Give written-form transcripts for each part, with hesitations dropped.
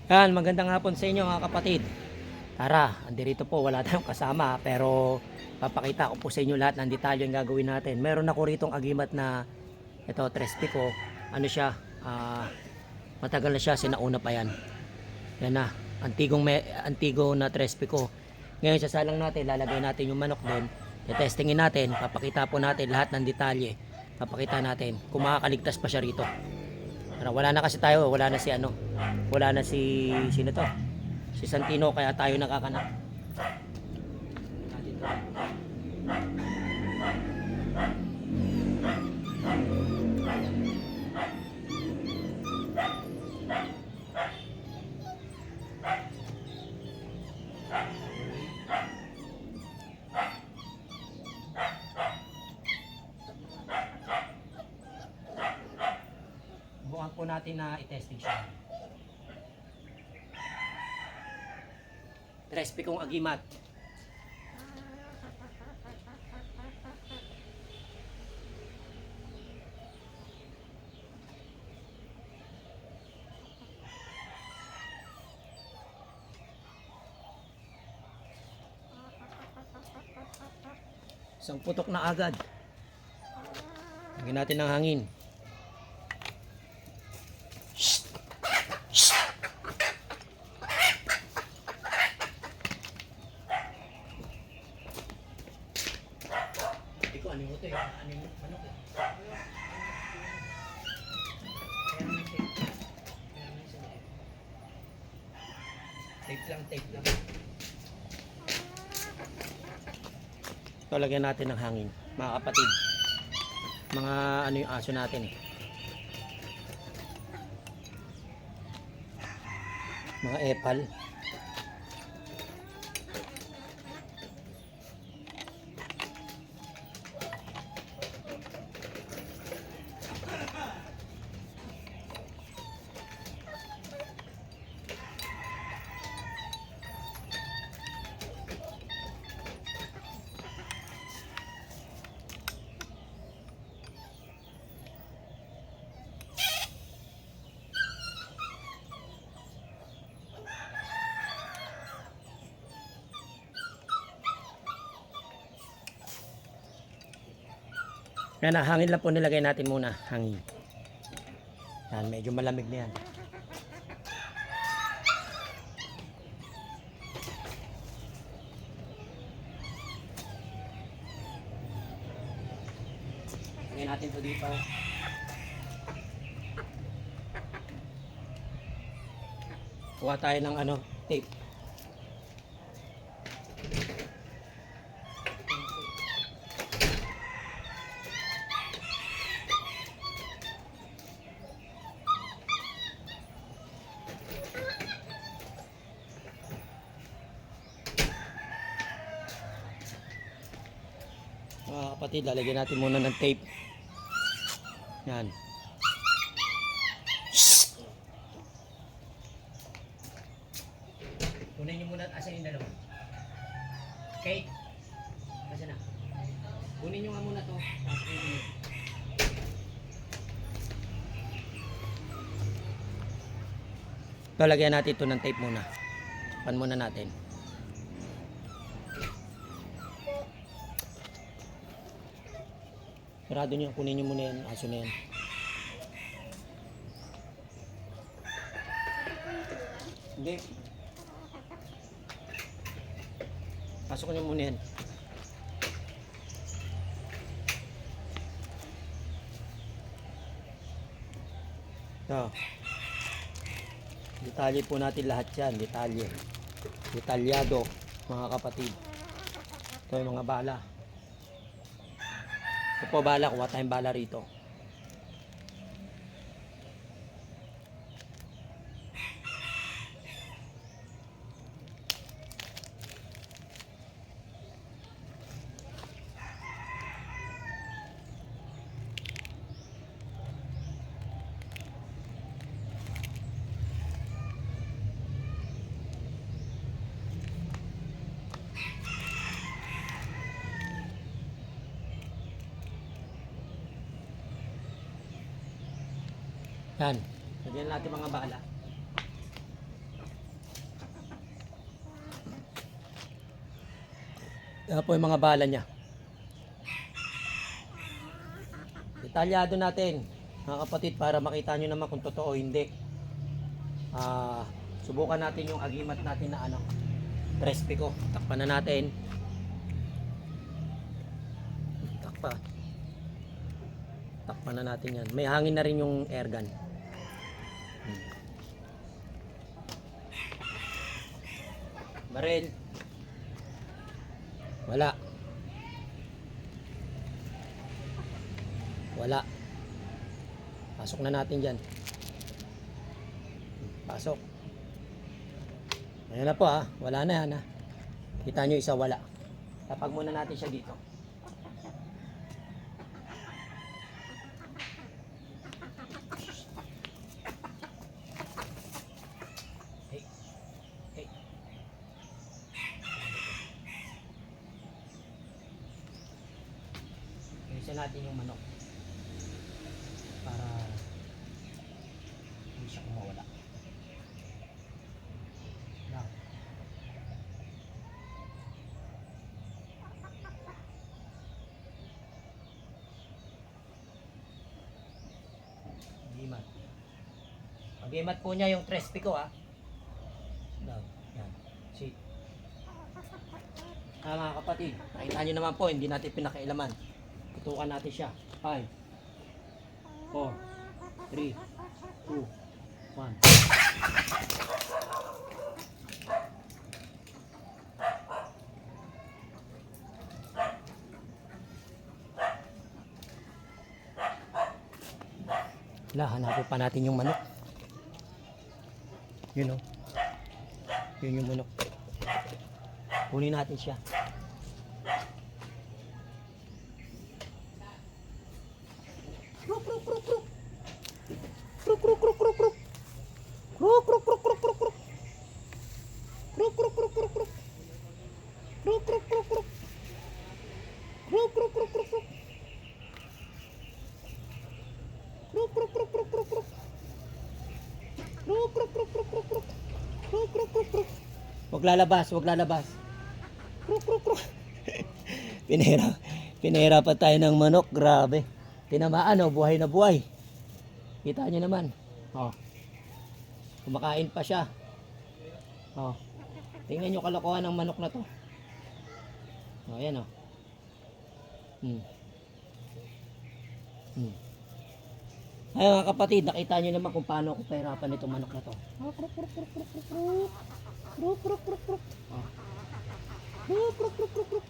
Yan, magandang hapon sa inyo mga kapatid. Tara, andirito po, wala tayong kasama pero papakita ko po sa inyo lahat ng detalye yung gagawin natin. Meron ako ritong agimat na ito, Trespico. Ano siya, matagal na siya, sinauna pa yan. Yan na, antigo na Trespico. Ngayon sasalang natin, lalagay natin yung manok doon. Testingin natin, papakita po natin lahat ng detalye. Papakita natin kung makakaligtas pa siya rito. Wala na kasi tayo, wala na si sino to? Si Santino, kaya tayo nakakanak. Bukan po natin na i-testing siya. Trespicong agimat. Isang putok na agad. Lagyan natin ng hangin. Hindi ko ano mo ito eh. Ano mo? Manok eh. Tape lang. Ito, lagyan natin ng hangin, mga kapatid. Mga ano yung aso natin eh. Mga epal. Yan na, hangin lang po nilagay natin muna. Hangin. Yan, medyo malamig na yan. Lagyan natin ito dito. Kuha tayo ng ano, tape. Mga kapatid, lalagyan natin muna ng tape. Yan. Kunin nyo muna, asan yung dalawa? Okay? Asan na? Kunin nyo nga muna to. Lalagyan natin ito ng tape muna. Pan muna natin. Sarado nyo, kunin nyo muna yan, aso na yan. Hindi. Pasok nyo muna yan. So, detalye po natin lahat yan, detalye. Detalyado, mga kapatid. Ito yung mga bala. Ito po bala, kuha tayong bala rito. Yan. Lagyan natin mga bala. Yan po yung mga bala niya. Detalyado natin mga kapatid para makita nyo naman kung totoo o hindi. Subukan natin yung agimat natin na ano, Trespico. Takpan na natin. Takpan na natin yan. May hangin na rin yung airgun. Baril. Wala. Wala. Pasok na natin dyan. Pasok. Ayan na po ha. Wala na yan ha. Kita nyo isa wala. Tapag muna natin siya dito. Hey. Hey. Isa natin yung manok. Para hindi siya kumawala. Now. Agimat. Agimat po niya yung Trespico ha. Now. Yan. See. Mga kapatid, nakita nyo naman po, hindi natin pinakailaman. Tutukan natin siya. 5 4 3 2 1. Hanapin pa natin yung manok. Yun o. Yun yung manok. Kunin natin siya. Kruk kruk kruk kruk. Kruk kruk kruk kruk kruk. Kruk kruk kruk kruk kruk kruk. Kruk kruk kruk kruk kruk. Kruk kruk kruk kruk. Kruk kruk kruk kruk kruk. Kruk kruk kruk kruk kruk kruk. Kruk kruk kruk kruk kruk kruk. Kruk kruk kruk kruk. Wag lalabas, wag lalabas. Kruk kruk kruk. Pinahirapan tayo ng manok, grabe. Tinamaan oh, buhay na buhay. Kita nyo naman. Oh. Kumakain pa siya. Oh. Tingnan nyo kalokohan ng manok na to. Oh, ayan oh. Ay mga kapatid, nakita nyo naman kung paano ako pahirapan itong manok na to. Oh, kruk kruk kruk kruk kruk kruk. Kruk kruk kruk kruk. Oh. Kruk kruk kruk kruk kruk.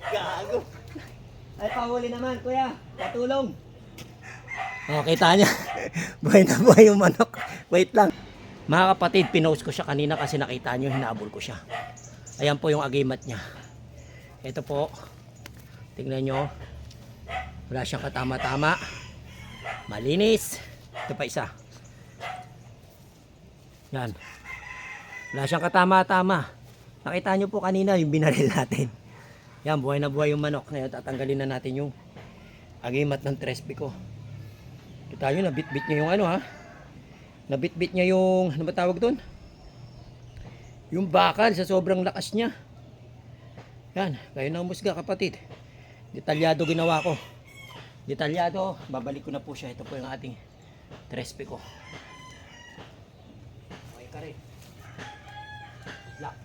Gago. Ay, pahuli naman, kuya. Patulong. Oh, kita niya. Buhay na buhay yung manok. Wait lang. Mga kapatid, pinost ko siya kanina kasi nakita niyo, hinabol ko siya. Ayan po yung agimat niya. Ito po. Tingnan nyo. Wala siyang katama-tama. Malinis. Ito pa isa. Yan. Wala siyang katama-tama. Nakita nyo po kanina yung binaril natin. Yan, buhay na buhay yung manok. Ngayon, tatanggalin na natin yung agimat ng Trespico. Kita nyo, nabit-bit niya yung ano ha. Nabit-bit niya yung, ano ba tawag doon? Yung bakal sa sobrang lakas niya. Yan, kayo na umusga kapatid. Detalyado ginawa ko. Detalyado, babalik ko na po siya. Ito po yung ating Trespico. Okay ka rin. Lock.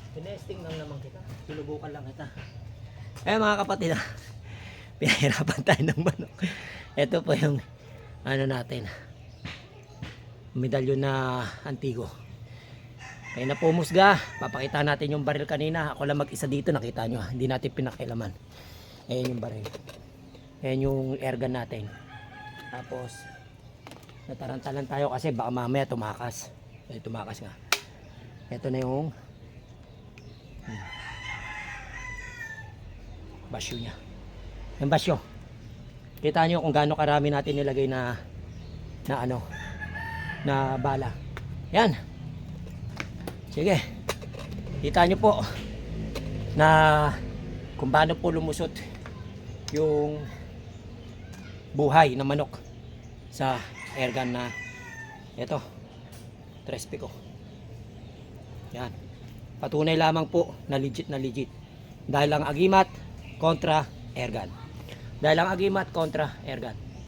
Tinesting lang naman kita. Sinubukan lang kita. Mga kapatid ha. Pinahirapan tayo ng manok. Ito po yung ano natin. Medalyon na antigo. Kaya na pumusga. Papakita natin yung baril kanina. Ako lang mag-isa dito. Nakita nyo. Hindi natin pinakailaman. Ayan yung baril. Ayan yung airgun natin. Tapos natarantalan tayo kasi baka mamaya tumakas. Ay, tumakas nga. Ito na yung basyo niya. Yung basyo. Kita nyo kung gaano karami natin nilagay na na ano, na bala. Yan. Sige. Kita nyo po na kung paano po lumusot yung buhay na manok sa airgun na ito, Trespico. Yan. Patunay lamang po na legit na legit. Dahil ang agimat kontra airgun. Dahil ang agimat kontra airgun.